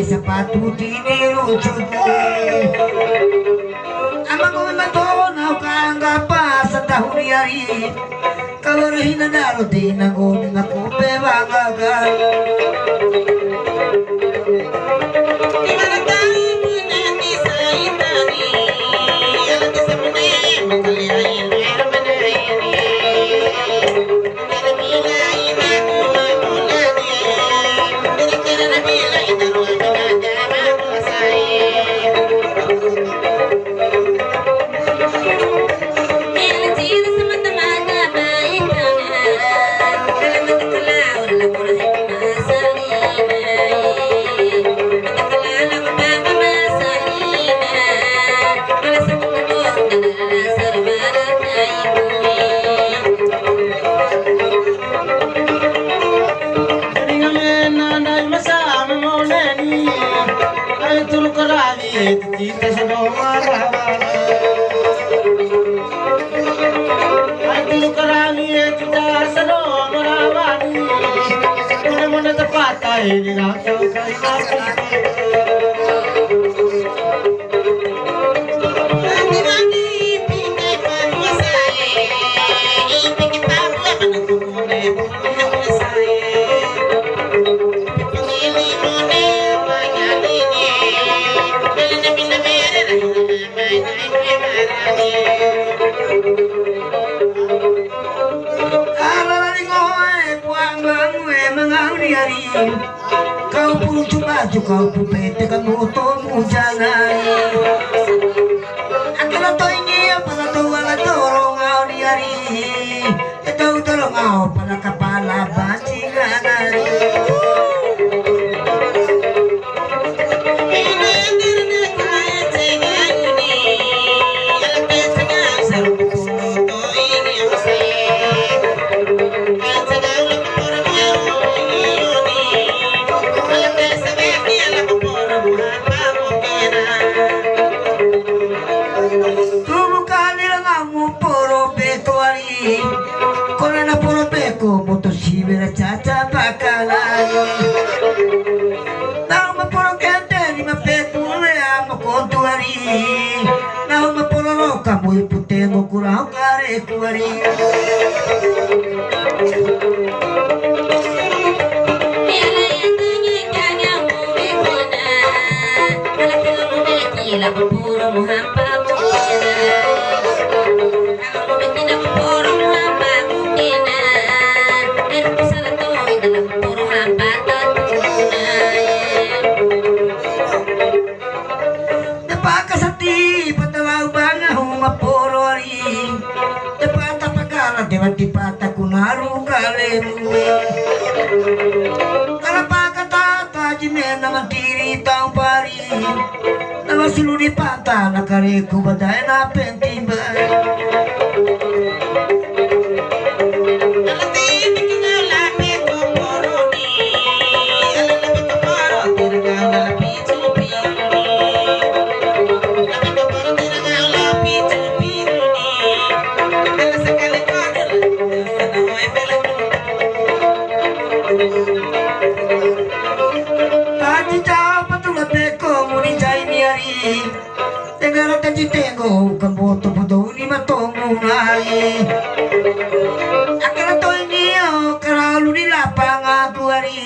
Sepatu tini lucunya ama ko matona kanga pa sa tahun yari kalau hina daro tinangon ako bebagaga kita sedang marah itu kerani kita sedang marah mana tepat kai ni na kau kai na kau pun coba kau pun petekan motomu jangan akhirnya to ini apa to wala dorong kau di hari itu dorong kau pada kepala bajingan hari caca bakalan Nau mapuro kente ni mapetule amo kontuari Nau mapuro roka muy putengo kurang kare kuari La puro muhampa di pata kunaru kalemu kalau pakata tajimena mandiri tau pari nama sulu di pata nakareku badai na pentimba Negara tadi tengok kamboto bodoh ni matomu nari. Akala to ini kalau di lapangan tu hari,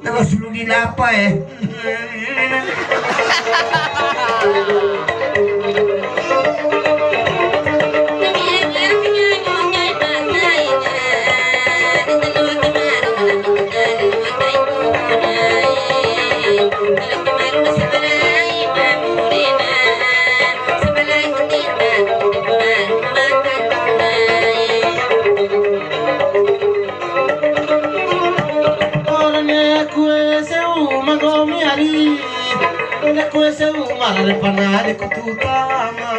nama sulu di lapai. Mare panare kututama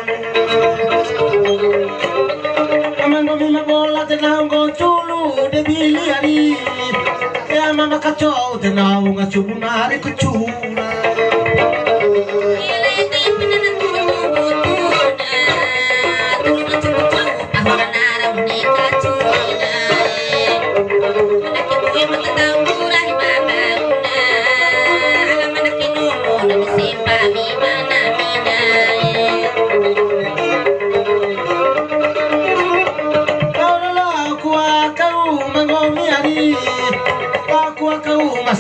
amando mi bola te nango chulu de biliari ya mama kacho te nango ngachunare kuchuna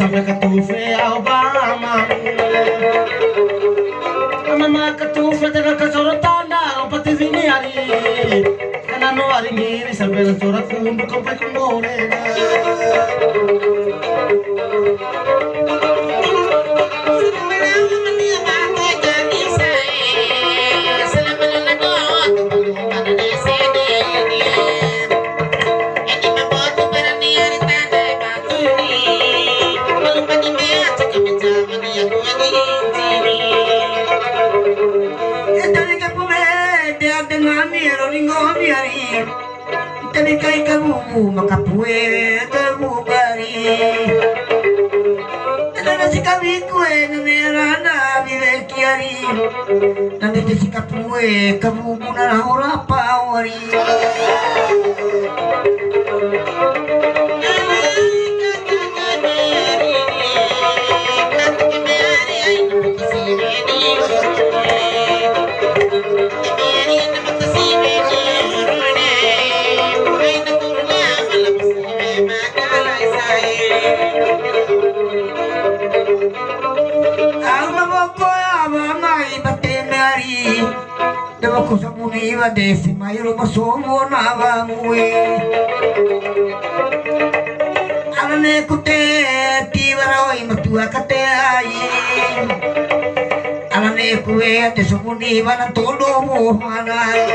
sampai ketufe Obama mama ketufe tena kesorotan dah pati sini hari karena no hari ngiri sampai corak kundu sampai kembore Tadi kai kamu makapue terbubari. Nana si kami kue nerana vive kiari. Nana si kapue kamu muna ora pawari. Ako sa muniwa desi mayro masomo na bamue. Alane kute tiwaroi matua kate ai. Alane kue desi muniwa na todo mo hanai.